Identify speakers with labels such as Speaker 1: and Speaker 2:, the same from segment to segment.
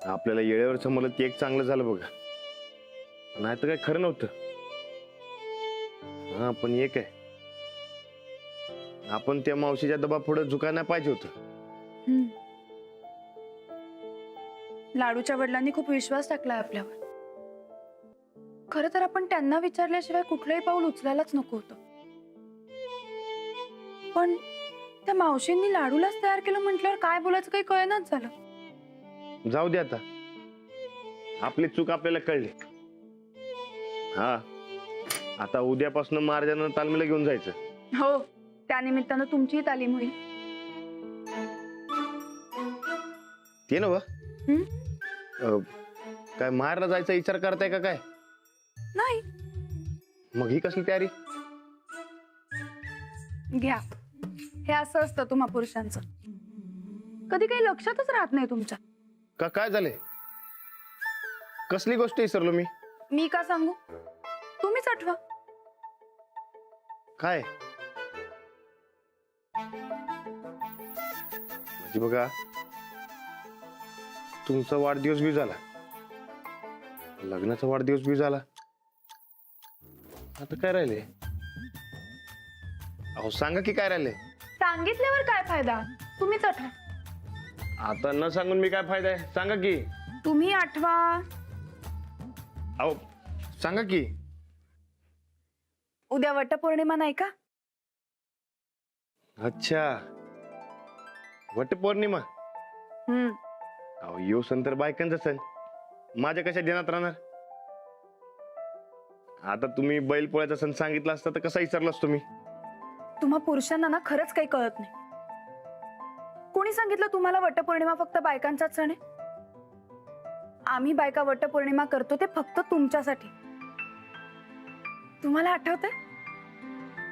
Speaker 1: आपल्याला येळेवर समजलं ते एक चांगलं झालं बघा, नाही तर काय खरं नव्हतं. हा पण एक आहे, आपण त्या मावशीच्या दबा पुढे झुकायला नाही पाहिजे होतं.
Speaker 2: लाडूच्या वडिलांनी खूप विश्वास टाकलाय आपल्यावर. खरं तर आपण त्यांना विचारल्याशिवाय कुठलंही पाऊल उचलायलाच नको होतं. पण त्या मावशींनी लाडूलाच तयार केलं म्हटल्यावर काय बोलायचं काही कळेनाच झालं.
Speaker 1: जाऊ दे आता, आपली चूक आपल्याला कळली. हा, आता उद्यापासून महाराजांना तालमीला घेऊन जायचं.
Speaker 2: हो, त्यानिमित्तानं तुमचीही तालीम होईल.
Speaker 1: ते ना काय मारला जायचा विचार करताय का काय?
Speaker 2: नाही.
Speaker 1: मग ही कसली तयारी?
Speaker 2: घ्या, हे असं असतं तुम्हा पुरुषांचं, कधी काही लक्षातच राहत नाही तुमच्या.
Speaker 1: का काय झाले? कसली गोष्ट विसरलो मी?
Speaker 2: मी का सांगू, तुम्हीच आठवा.
Speaker 1: काय म्हणजे बघा, तुमचा वाढदिवस बी झाला, लग्नाचा वाढदिवस बी झाला, आता काय राहिले? अहो सांगा की काय राहिले?
Speaker 2: सांगितल्यावर काय फायदा, तुम्हीच आठवा.
Speaker 1: आता न सांगून मी काय फायदा आहे, सांगा की.
Speaker 2: तुम्ही आठवा.
Speaker 1: अहो सांगा की.
Speaker 2: उद्या वटपौर्णिमा नाही का?
Speaker 1: अच्छा, वटपौर्णिमा. अहो यो सण तर बायकांचा सण, माझ्या कशा ध्यानात राहणार? आता तुम्ही बैलपोळ्याचा सण सांगितला असता तर कसा विसरला असतो मी?
Speaker 2: तुम्हा पुरुषांना ना खरंच काही कळत नाही. कोणी सांगितलं तुम्हाला वटपौर्णिमा फक्त बायकांचाच सण आहे? आम्ही बायका वटपौर्णिमा करतो ते फक्त तुमच्यासाठी. तुम्हाला आठवतंय,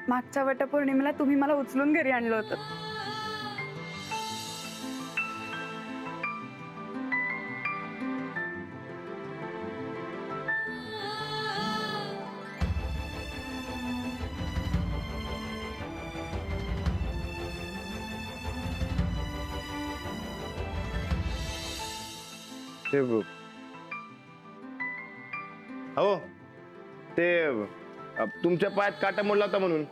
Speaker 2: मागच्या वटपौर्णिमेला तुम्ही मला उचलून घरी आणलं होतं.
Speaker 1: ते हो, ते तुमच्या पायात काटा मोडला होता म्हणून,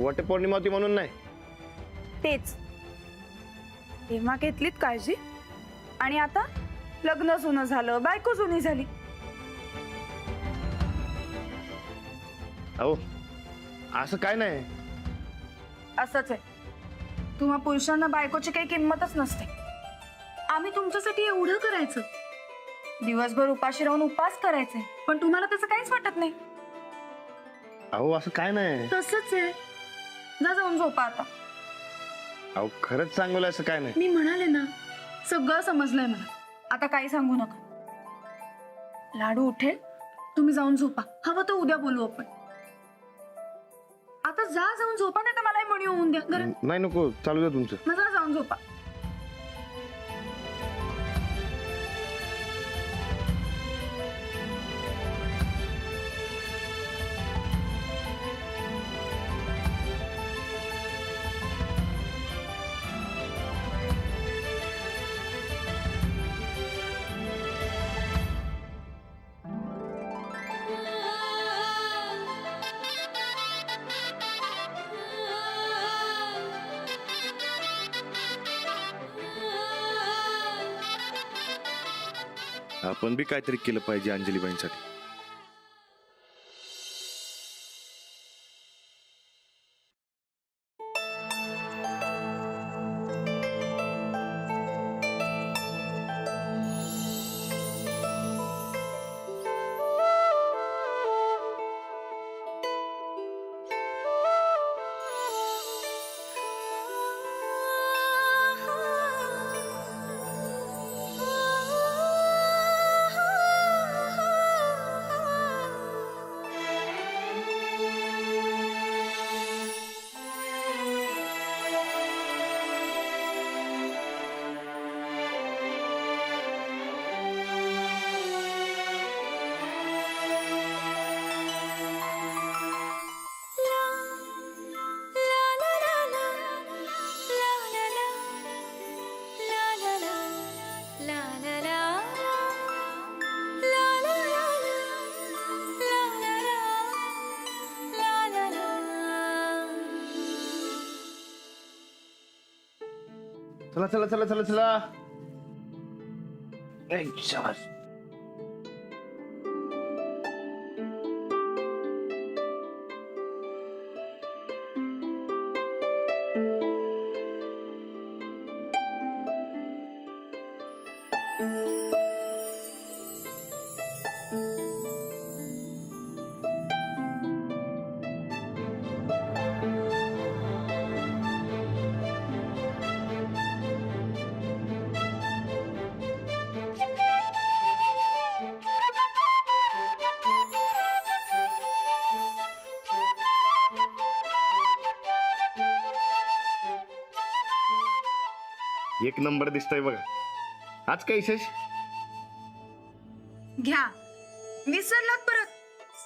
Speaker 1: वटपौर्णिमा होती म्हणून नाही?
Speaker 2: तेच, तेव्हा घेतलीत काळजी आणि आता लग्न जुनं झालं, बायको जुनी झाली.
Speaker 1: अहो असं काय नाही.
Speaker 2: असंच आहे, तुम्हा पुरुषांना बायकोची काही किंमतच नसते. आम्ही तुमच्यासाठी एवढं करायचं, दिवसभर उपाशी राहून उपास करायचे, पण तुम्हाला त्याचं काहीच वाटत नाही.
Speaker 1: अहो असं काय नाही.
Speaker 2: तसंच आहे, जा जाऊन झोपा आता.
Speaker 1: अहो खरंच सांगू असं काय नाही.
Speaker 2: मी म्हणाले ना, सगळं समजलंय मला, आता काही सांगू नका. लाडू उठेल, तुम्ही जाऊन झोपा, हवं तर उद्या बोलू आपण. आता जा जाऊन झोपा, नाही तर मलाही मणी होऊन द्या घरात.
Speaker 1: नाही नको, चालू द्या तुमचं.
Speaker 2: मग जा जाऊन झोपा.
Speaker 1: आपण बी काहीतरी केलं पाहिजे अंजलीबाईंसाठी. चला चला चला चला चला. ऐ, शाबास. एक नंबर दिसतोय बघा. आज काय विशेष?
Speaker 2: घ्या, विसरलात परत.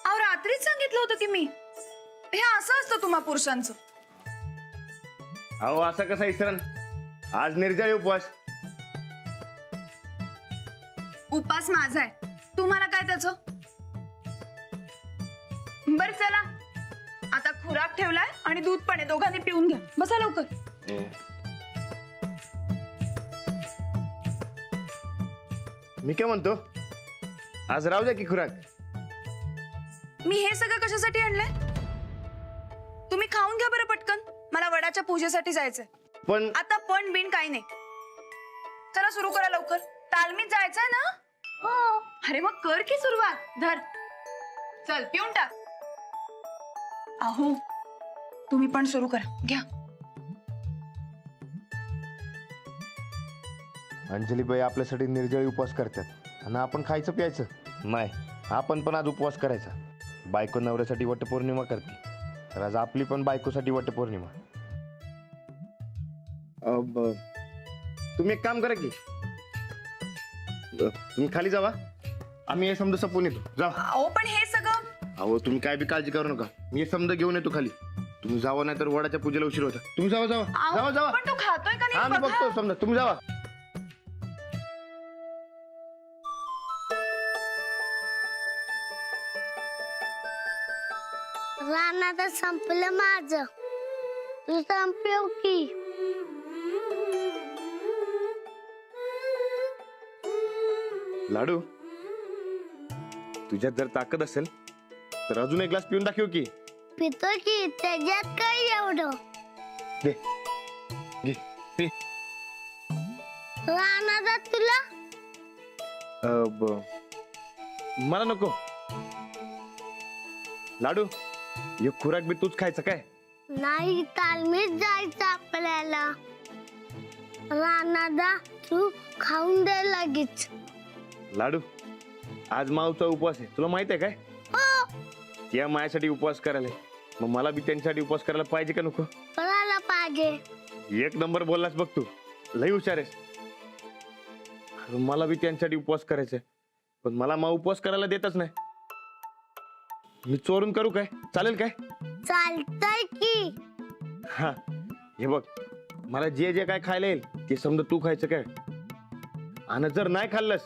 Speaker 2: अहो रात्रीच सांगितलं होतं की मी. हे असं असतं तुम्हा पुरुषांचं.
Speaker 1: अहो असं कसं इसरण? आज निर्जळी उपवास.
Speaker 2: उपास माझा आहे, तुम्हाला काय त्याचं? बर चला, आता खुराक ठेवलाय आणि दूध पण आहे, दोघांनी पिऊन घ्या. बसा लवकर.
Speaker 1: मी काय म्हणतो, आज राहू द्या की खुराक.
Speaker 2: मी हे सगळं कशासाठी आणलंय? तुम्ही खाऊन घ्या बरं पटकन. मला वडाच्या पूजेसाठी जायचंय.
Speaker 1: पण
Speaker 2: आता पण बिन काही नाही. चला सुरू करा लवकर. तालमीत जायचंय ना? हो. अरे मग कर की सुरुवात. धर, चल पिऊन टाक. अहो तुम्ही पण सुरू करा. घ्या.
Speaker 1: अंजलीबाई आपल्यासाठी निर्जळी उपवास करतात आणि आपण खायचं प्यायचं नाही. आपण पण आज उपवास करायचा. बायको नवऱ्यासाठी वटपौर्णिमा करते, तर आज आपली पण बायकोसाठी वटपौर्णिमा. तुम्ही एक काम करा की, तुम्ही खाली जावा, आम्ही हे समजा सपून येतो. जा.
Speaker 2: अहो पण हे सगळं.
Speaker 1: अहो तुम्ही काय बी काळजी करू नका, मी हे समजा घेऊन येतो खाली. तुम्ही जावा, नाही तर वडाच्या पूजेला उशीर होता. तुम्ही जावा जावा
Speaker 2: अहो,
Speaker 1: जावा जावा.
Speaker 2: पण तो खातोय का
Speaker 1: हा
Speaker 2: नाही
Speaker 1: मी बघतो, समजा तुम्ही जावा.
Speaker 3: रानात संपलं माझं, तू संपव की.
Speaker 1: लाडू, तुझ्यात जर ताकद असेल तर अजून एक ग्लास पिऊन दाखव की.
Speaker 3: पितो की, त्याच्यात काय एवढं?
Speaker 1: दे, घे, पी.
Speaker 3: रानात तुला
Speaker 1: मला नको. लाडू, हे खुराक बी तूच खायचं काय?
Speaker 3: नाही, तालमीत जायचं आपल्याला. रानात तू खाऊन दे लगेच.
Speaker 1: लाडू, आज माऊचा उपवास आहे, तुला माहित आहे काय?
Speaker 3: हो,
Speaker 1: त्या मायासाठी उपवास करायला, मग मला बी त्यांच्यासाठी उपवास करायला पाहिजे का नको?
Speaker 3: करायला पाहिजे.
Speaker 1: एक नंबर बोललास बघ तू, लई हुशार आहेस. अरे मला बी त्यांच्यासाठी उपवास करायचा आहे, पण मला मा उपवास करायला देतच नाही. मी चोरून करू काय? चालेल काय?
Speaker 3: चालतंय की.
Speaker 1: हा, हे बघ, मला जे जे काय खायला येईल ते समजा तू खायचं काय, आणि जर नाही खाल्लंस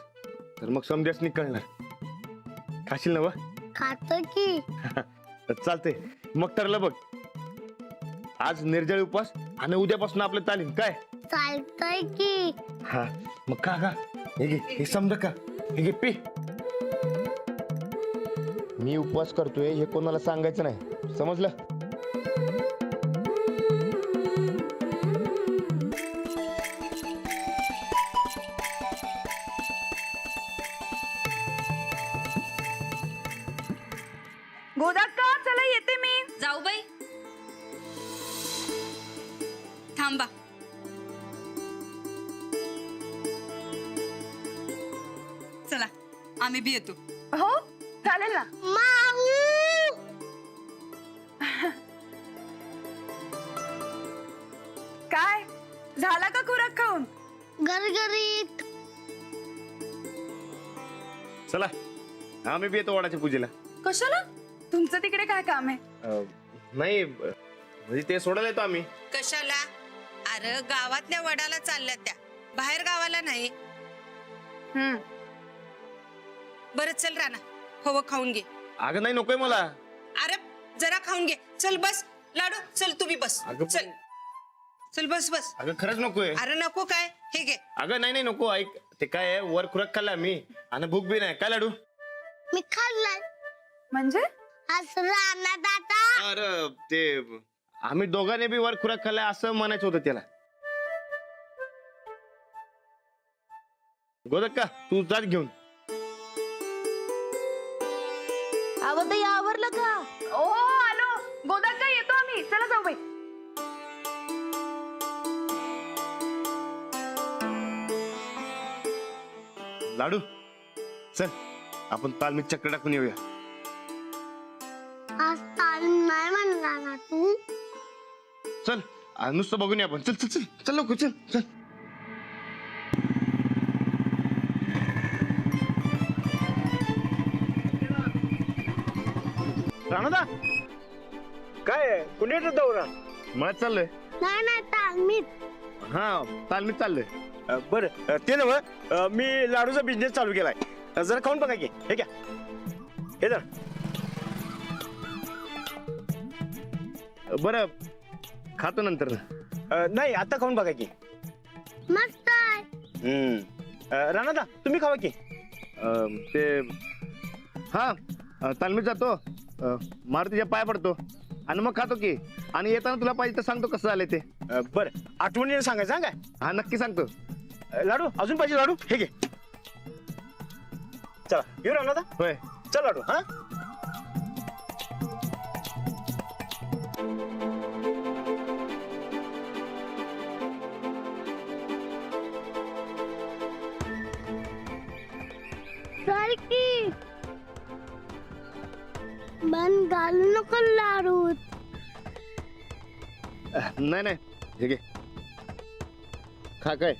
Speaker 1: तर मग समजाच नाही कळणार. खाशील ना?
Speaker 3: खातो की.
Speaker 1: चालते, मग ठरलं बघ. आज निर्जळ उपवास आणि उद्यापासून आपलं तालीम काय?
Speaker 3: चालतंय की.
Speaker 1: हा, मग का हे घे, हे समजा का, हे घे पी. मी उपवास करतोय हे कोणाला सांगायचं नाही, समजलं?
Speaker 2: गोदाक्का, चला येते मी.
Speaker 4: जाऊ बाई, थांबा. चला आम्ही बी येतो.
Speaker 2: हो चालेल ना.
Speaker 3: माऊ,
Speaker 2: काय झाला का खुराक खाऊन?
Speaker 3: गरगरीत.
Speaker 1: चला, आम्ही बी येतो वडाच्या पूजेला.
Speaker 2: कशाला? तुमचं तिकडे काय काम आहे?
Speaker 1: नाही, म्हणजे ते सोडायला येतो आम्ही.
Speaker 4: कशाला? अरे गावातल्या वडाला चालल्या त्या, बाहेर गावाला नाही. बरं चल राणा, हो खाऊन घे.
Speaker 1: अगं नाही, नकोय मला.
Speaker 4: अरे जरा खाऊन घे. चल बस लाडू, चल तुम्ही बस.
Speaker 1: अगं
Speaker 4: चल चल बस बस.
Speaker 1: अगं खरंच नकोय.
Speaker 4: अरे नको काय, हे घे.
Speaker 1: अगं नाही नाही नको. ऐक, ते काय आहे, वर खुराक खाल्ला मी आणि भूक बी नाही. काय लाडू?
Speaker 3: मी खाल्लाय.
Speaker 2: म्हणजे
Speaker 3: असं रानात आता
Speaker 1: अरे ते आम्ही दोघांनी बी वर खुराक खाल्ला असं म्हणायचं होतं त्याला. गोदक्का तू जात घेऊन.
Speaker 5: आवडतं आवरलं का?
Speaker 2: ओ आलो गोदाक्का, येतो आम्ही. चला जाऊ बाई.
Speaker 1: लाडू चल आपण तालमीत चक्र टाकून येऊया.
Speaker 3: आज तालीम नाही म्हणला ना तू.
Speaker 1: चल आज नुसतं बघून ये आपण. चल चल चल चल लवकर चल चल. राणादा काय कुणीकडे दौरा? मला चाललोय.
Speaker 3: नाही नाही तालमीत.
Speaker 1: हा तालमीत चाललोय.
Speaker 6: बरं ते नव्ह, मी लाडूचा बिझनेस चालू केलाय. जरा खाऊन बघा की. हे घ्या, हे जरा.
Speaker 1: बरं खातो नंतर.
Speaker 6: नाही आता खाऊन बघा की.
Speaker 3: मस्त आहे.
Speaker 6: राणादा तुम्ही खावा की.
Speaker 1: ते हा तालमीत जातो, मारुतीच्या पाय पडतो आणि मग खातो की. आणि येताना तुला पाहिजे तर सांगतो कसं झालंय ते.
Speaker 6: बरं आठवणीने सांगायचं हा काय.
Speaker 1: हा नक्की सांगतो.
Speaker 6: लाडू अजून पाहिजे लाडू? हे घे. चला येऊ राणादा.
Speaker 1: होय.
Speaker 6: चल लाडू. हा
Speaker 3: चल की. बंद घालू नको लाडूत.
Speaker 1: नाही नाही हे घे खा. काय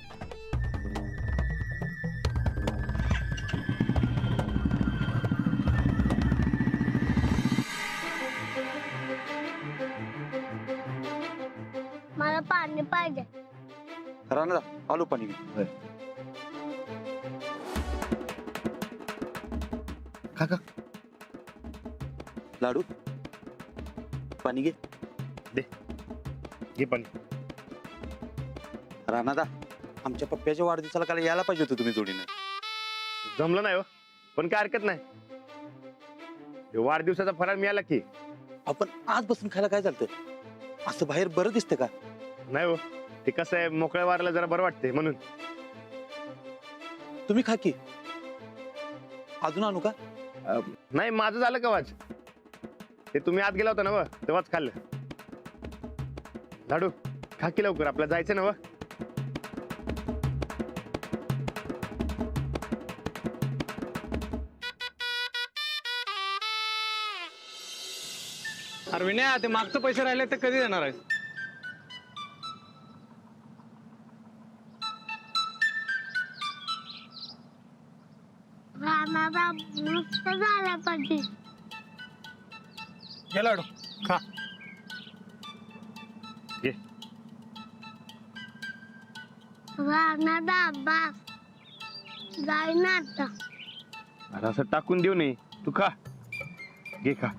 Speaker 3: मला पाणी पाहिजे.
Speaker 6: राणादा आलो पाणी घे.
Speaker 1: खा खा.
Speaker 6: लाडू पाणी घे.
Speaker 1: घे पाणी.
Speaker 6: राणादा आमच्या पप्प्याच्या वाढदिवसाला काल यायला पाहिजे होतं तुम्ही जोडीनं.
Speaker 1: जमलं नाही हो, पण काय हरकत नाही. हे वाढदिवसाचा फराळ मिळाला की.
Speaker 6: आपण आज बसून खायला काय चालतं? असं बाहेर बरं दिसतं का?
Speaker 1: नाही हो, ते कसं आहे मोकळ्या वाराला जरा बरं वाटते म्हणून.
Speaker 6: तुम्ही खा की. अजून आणू का?
Speaker 1: नाही माझं झालं का वाच. ते तुम्ही आत गेला होता ना व तेव्हाच खाल्लं. लाडू खा की लवकर, आपल्याला जायचं ना व.
Speaker 7: अरे विनया, ते मागचं पैसे राहिले ते कधी देणार आहे?
Speaker 3: रानाचा मस्त झाला पाहिजे.
Speaker 6: घे लाडू खा.
Speaker 1: घे.
Speaker 3: रानाचा अभ्यास जाईना आता.
Speaker 1: अरे असं टाकून देऊ नये. तू खा. घे खा.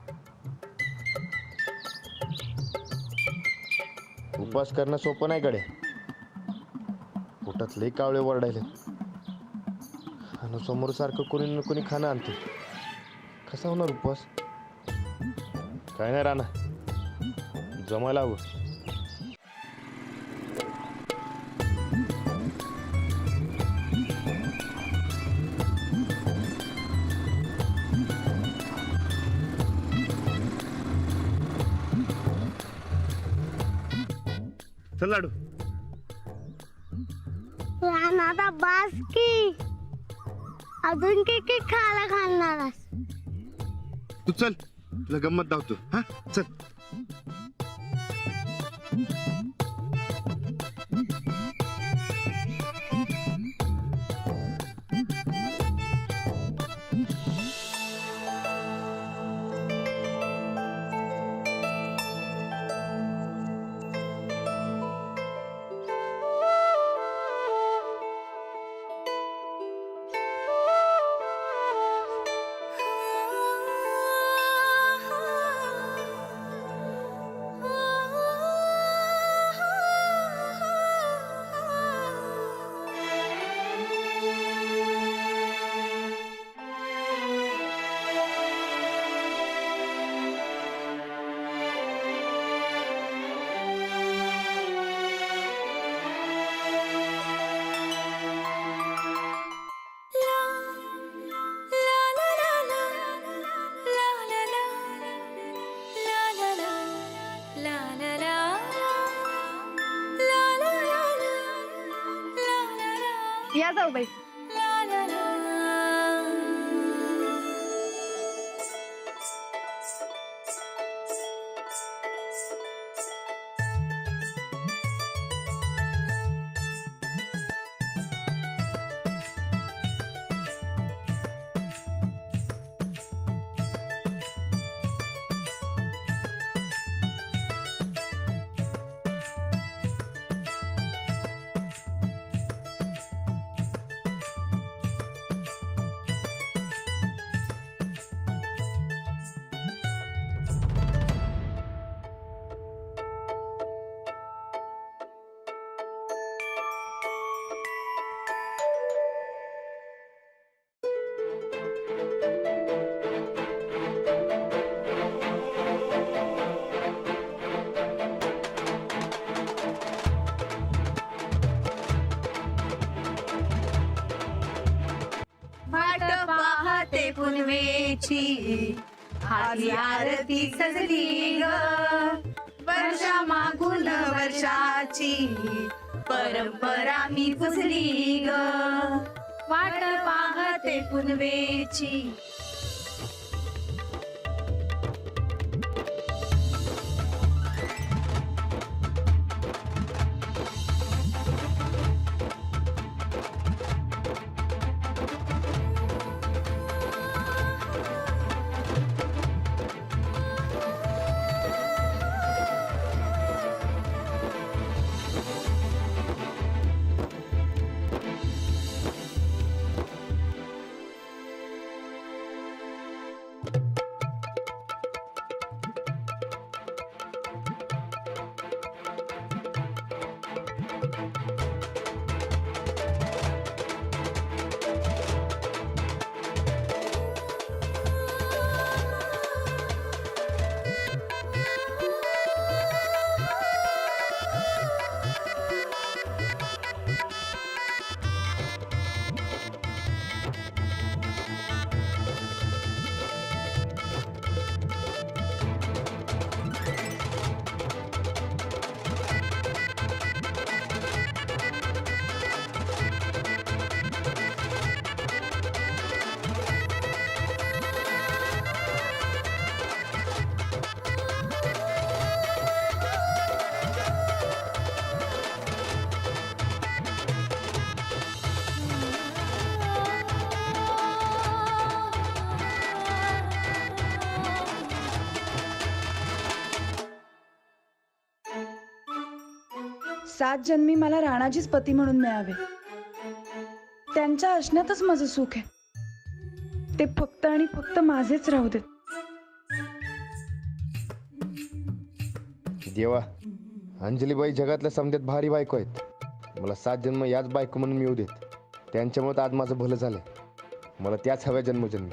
Speaker 1: उपवास करणं सोपं नाही कडे. पोटात लई कावळे वरडायले आणि समोर सारखं कोणी ना कोणी खाणं आणते. कसा होणार उपवास? काय नाही राणा, जमायला हवं. चल लाडू.
Speaker 3: रानाचा बास की. अजून की खायला घालणारस.
Speaker 1: तू चल, तुला गंमत धावतो. हा चल.
Speaker 2: या जाऊ बाई.
Speaker 5: वाट पाहते पुनवेची हाती आरती सजली ग वर्षा मागून वर्षाची परंपरा मी पुजली ग वाट पाहते पुनवेची.
Speaker 2: सात जन्मी मला राणाजीच पती म्हणून मिळावे, त्यांच्या असण्यातच माझं सुख आहे. ते फक्त आणि फक्त माझेच राहू देत.
Speaker 1: देवा, अंजलीबाई जगातल्या समजात भारी बायको आहेत. मला 7 जन्म याच बायको म्हणून मिळू देत. त्यांच्यामुळे आज माझं भलं झालंय. मला त्याच हव्या जन्मोजन्मी.